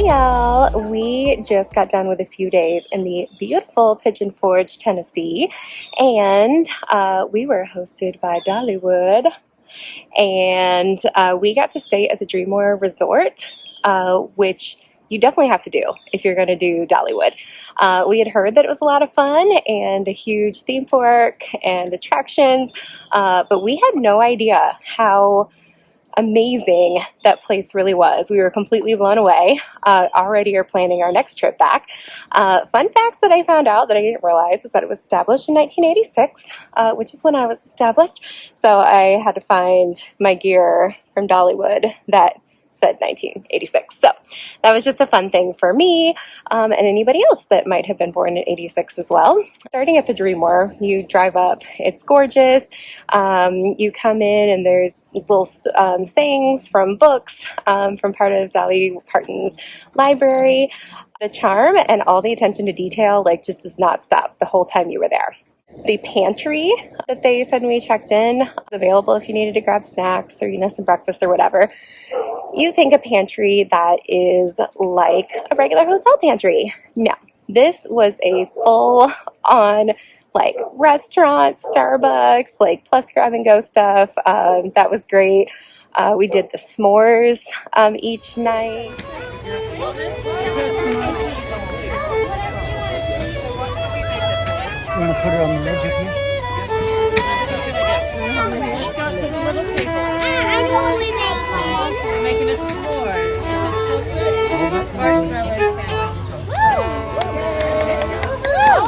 y'all. We just got done with a few days in the beautiful Pigeon Forge, Tennessee, and we were hosted by Dollywood, and we got to stay at the DreamMore Resort, which you definitely have to do if you're going to do Dollywood. We had heard that it was a lot of fun and a huge theme park and attractions, but we had no idea how amazing that place really was. We were completely blown away. Already are planning our next trip back. Fun facts that I found out that I didn't realize is that it was established in 1986, which is when I was established. So I had to find my gear from Dollywood that said 1986. So that was just a fun thing for me and anybody else that might have been born in 86 as well. Starting at the DreamWork, you drive up. It's gorgeous. You come in and there's little sayings from books from part of Dolly Parton's library. The charm and all the attention to detail just does not stop the whole time you were there. The pantry that they said when we checked in was available if you needed to grab snacks or some breakfast or whatever. You think a pantry that is like a regular hotel pantry. No, this was a full-on restaurant, Starbucks, plus grab-and-go stuff. That was great. We did the s'mores each night. You want to put it on the edge of here? Let's go to the little table. I know what we made. We're making a s'more. It's a chocolate marshmallow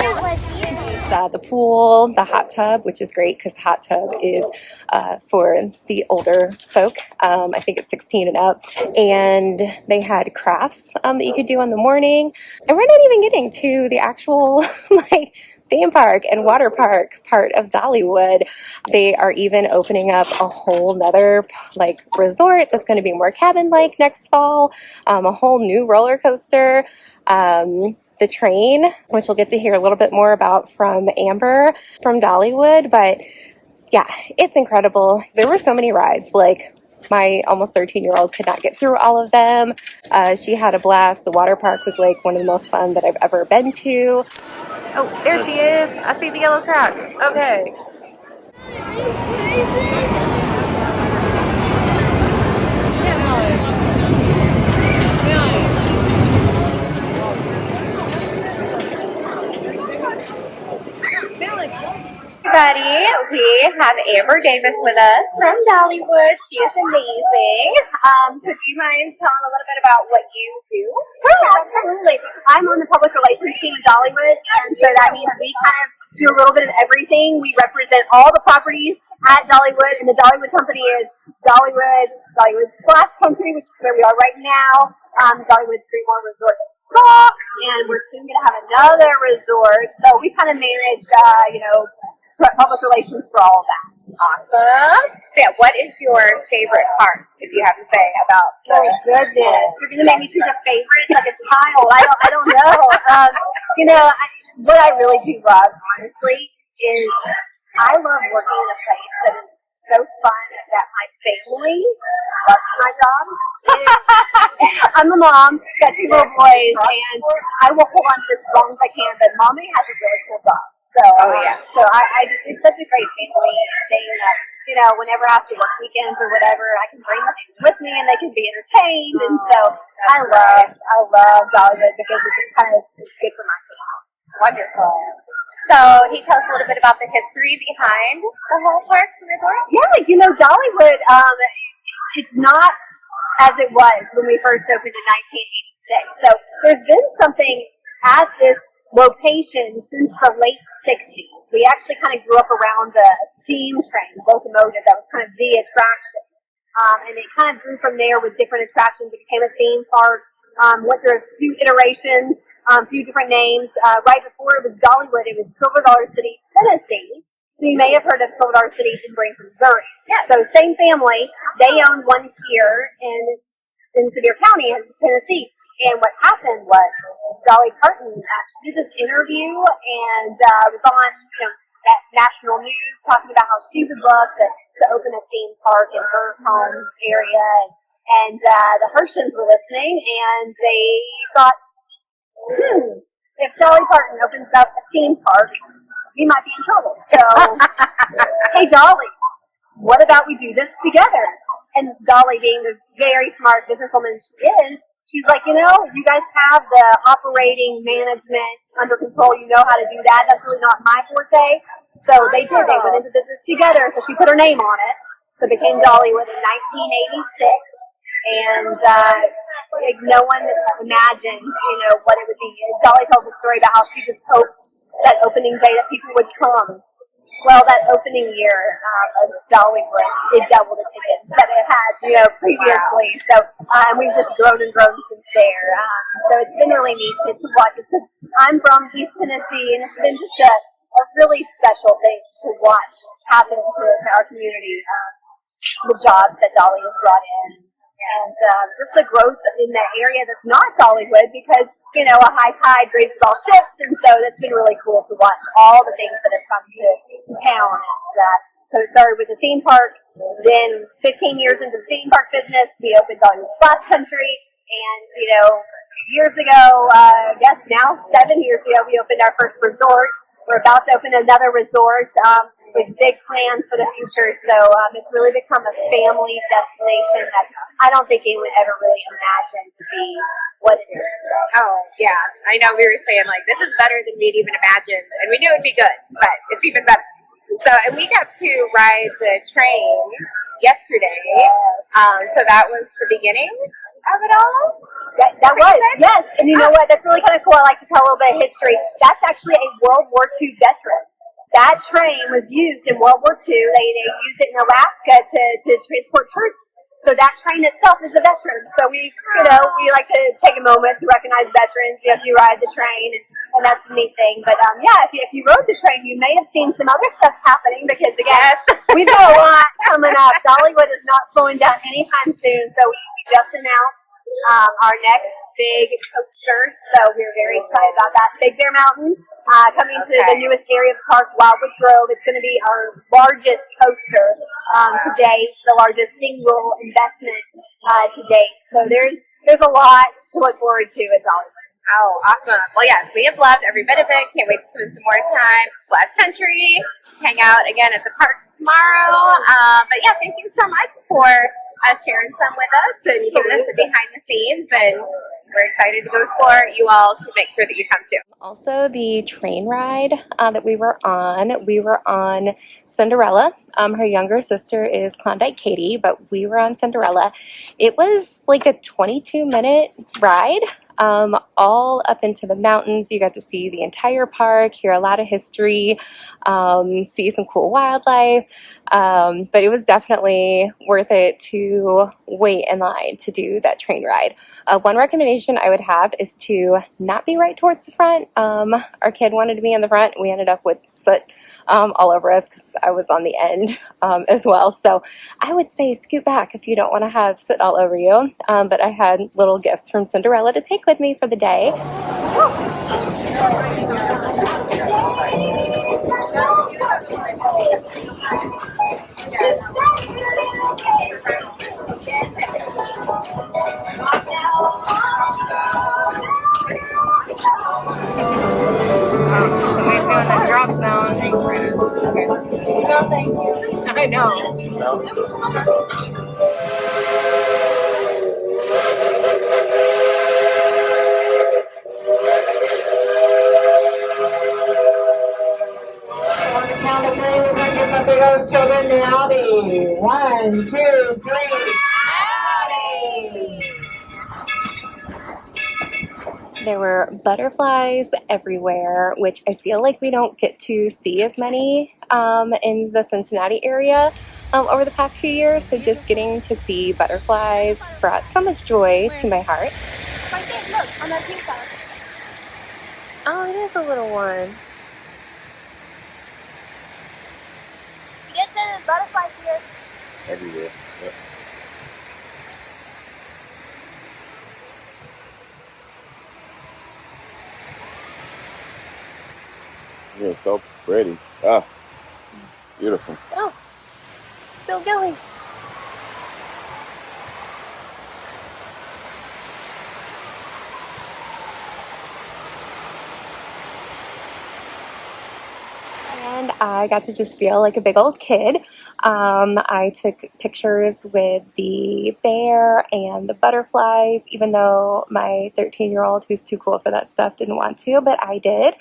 sandwich. The pool, the hot tub, which is great because the hot tub is for the older folk. I think it's 16 and up. And they had crafts that you could do in the morning. And we're not even getting to the actual theme park and water park part of Dollywood. They are even opening up a whole nother resort that's going to be more cabin-like next fall. A whole new roller coaster. The train, which we'll get to hear a little bit more about from Amber from Dollywood. But yeah, it's incredible. There were so many rides. My almost 13-year-old could not get through all of them. She had a blast. The water park was one of the most fun that I've ever been to. Oh, there she is. I see the yellow cracks. Okay. Everybody, we have Amber Davis with us from Dollywood. She is amazing. So do you mind telling a little bit about what you do? Sure, absolutely. I'm on the public relations team at Dollywood, and so that means we kind of do a little bit of everything. We represent all the properties at Dollywood, and the Dollywood company is Dollywood Splash Country, which is where we are right now, Dollywood DreamMore Resort Spa, and we're soon going to have another resort. So we kind of manage, public relations for all of that. Awesome. Yeah, what is your favorite part, if you have to say, about Oh goodness, you're gonna make me choose a favorite like a child. I don't know. What I really do love, honestly, is I love working in a place that is so fun that my family loves my job. I'm a mom, got 2 little boys, and I will hold on to this as long as I can. But mommy has a really cool job. So, So I just, it's such a great family thing that, whenever I have to work weekends or whatever, I can bring my family with me and they can be entertained. And so I love Dollywood because it's good for my family. Wonderful. So, can you tell us a little bit about the history behind the whole park and resort? Yeah, Dollywood, it's not as it was when we first opened in 1986. So there's been something at this location since the late 60s. We actually kind of grew up around a steam train, locomotive, that was kind of the attraction. And it kind of grew from there with different attractions. It became a theme park, went through a few iterations, a few different names. Right before it was Dollywood, it was Silver Dollar City, Tennessee. So you may have heard of Silver Dollar City in Branson, Missouri. Yeah. So same family, they own one here in Sevier County in Tennessee. And what happened was Dolly Parton actually did this interview and was on that national news talking about how she would love to open a theme park in her home area. And the Hershans were listening, and they thought, if Dolly Parton opens up a theme park, we might be in trouble. So, hey, Dolly, what about we do this together? And Dolly, being the very smart businesswoman she is, she's like, you guys have the operating management under control. You know how to do that. That's really not my forte. So they did. They went into business together. So she put her name on it. So it became Dollywood in 1986. And no one imagined, what it would be. Dolly tells a story about how she just hoped that opening day that people would come. Well, that opening year of Dollywood, it doubled the tickets that it had, previously. So, and we've just grown and grown since there. So it's been really neat to watch it. Because I'm from East Tennessee, and it's been just a really special thing to watch happen to our community. The jobs that Dolly has brought in. And just the growth in that area that's not Dollywood, because, a high tide raises all ships, and so that's been really cool to watch all the things that have come to town. And so it started with the theme park, then 15 years into the theme park business, we opened Dollywood Spa Country, and, years ago, I guess now 7 years ago, we opened our first resort. We're about to open another resort with big plans for the future. So it's really become a family destination that I don't think anyone ever really imagined to be what it is today. Oh, yeah. I know we were saying, this is better than we'd even imagined. And we knew it'd be good, but it's even better. So, and we got to ride the train yesterday. So that was the beginning of it all. That was, yes. And you know what? That's really kind of cool. I like to tell a little bit of history. That's actually a World War II veteran. That train was used in World War II. They used it in Alaska to transport troops. So that train itself is a veteran. So we like to take a moment to recognize veterans if you ride the train, and that's a neat thing. But if you rode the train, you may have seen some other stuff happening because, again, we've got a lot coming up. Dollywood is not slowing down anytime soon. So we just announced our next big coaster. So we're very excited about that. Big Bear Mountain. Coming to the newest area of the park, Wildwood Grove. It's going to be our largest coaster to date, the largest single investment to date. So there's a lot to look forward to at Dollywood. Oh, awesome. Well, yes, we have loved every bit of it. Can't wait to spend some more time at Splash Country, hang out again at the parks tomorrow. But yeah, thank you so much for sharing some with us and giving us the behind the scenes, and we're excited to go explore. You all should make sure that you come too. Also, the train ride that we were on Cinderella. Her younger sister is Klondike Katie, but we were on Cinderella. It was like a 22-minute ride, all up into the mountains. You got to see the entire park, hear a lot of history, see some cool wildlife. But it was definitely worth it to wait in line to do that train ride. One recommendation I would have is to not be right towards the front. Our kid wanted to be in the front. We ended up with soot all over us because I was on the end as well. So I would say scoot back if you don't want to have soot all over you. But I had little gifts from Cinderella to take with me for the day. Somebody's doing the drop zone. Thanks, Brandon. Okay. No, thank you. I know. On the count of three, we're going to give the big old children the Audi. 1, 2, 3. Audi! There were butterflies everywhere, which I feel like we don't get to see as many in the Cincinnati area over the past few years. So just getting to see butterflies brought so much joy to my heart. Right there, look, on that pink side. Oh, it is a little one. You get the butterflies here. Everywhere. Yep. Yeah, so pretty. Ah, beautiful. Oh, still going. and I got to just feel like a big old kid. I took pictures with the bear and the butterflies, even though my 13-year-old, who's too cool for that stuff, didn't want to, but I did.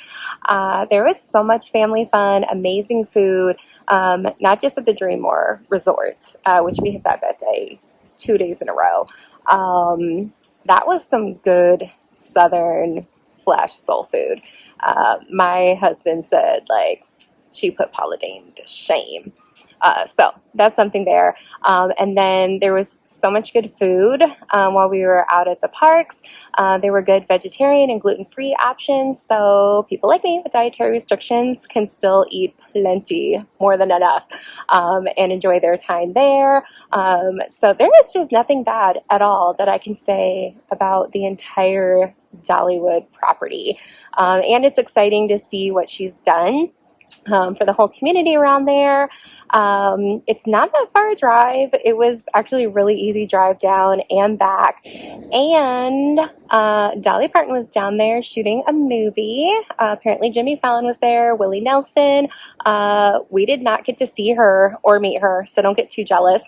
There was so much family fun, amazing food, not just at the DreamMore Resort, which we had that buffet 2 days in a row. That was some good Southern / soul food. My husband said, like, she put Paula Deen to shame. So that's something there. And then there was so much good food while we were out at the parks. There were good vegetarian and gluten-free options, so people like me with dietary restrictions can still eat plenty, more than enough, and enjoy their time there. So there is just nothing bad at all that I can say about the entire Dollywood property. And it's exciting to see what she's done for the whole community around there. It's not that far a drive. It was actually a really easy drive down and back. And Dolly Parton was down there shooting a movie. Apparently Jimmy Fallon was there, Willie Nelson. We did not get to see her or meet her, so don't get too jealous.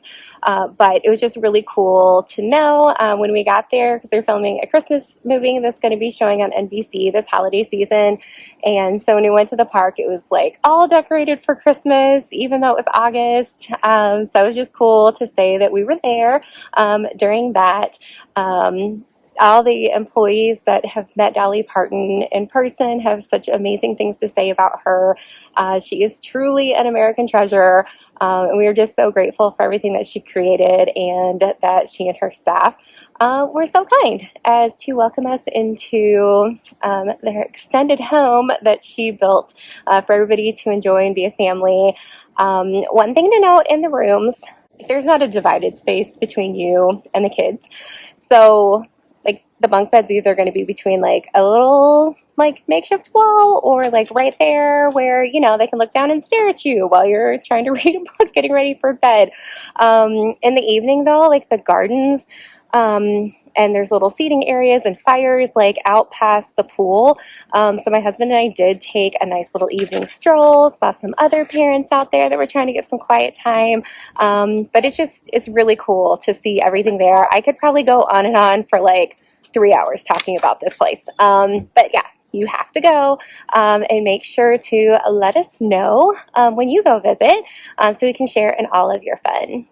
But it was just really cool to know when we got there, because they're filming a Christmas movie that's going to be showing on NBC this holiday season. And so when we went to the park, it was like all decorated for Christmas, even though it was August. So it was just cool to say that we were there during that. All the employees that have met Dolly Parton in person have such amazing things to say about her. She is truly an American treasure. And we are just so grateful for everything that she created, and that she and her staff were so kind as to welcome us into their extended home that she built for everybody to enjoy and be a family. One thing to note in the rooms, there's not a divided space between you and the kids. So like the bunk bed's either going to be between like a little like makeshift wall, or like right there where, you know, they can look down and stare at you while you're trying to read a book, getting ready for bed. In the evening though, like the gardens, and there's little seating areas and fires like out past the pool. So my husband and I did take a nice little evening stroll, saw some other parents out there that were trying to get some quiet time. But it's really cool to see everything there. I could probably go on and on for like 3 hours talking about this place. But yeah, you have to go, and make sure to let us know when you go visit, so we can share in all of your fun.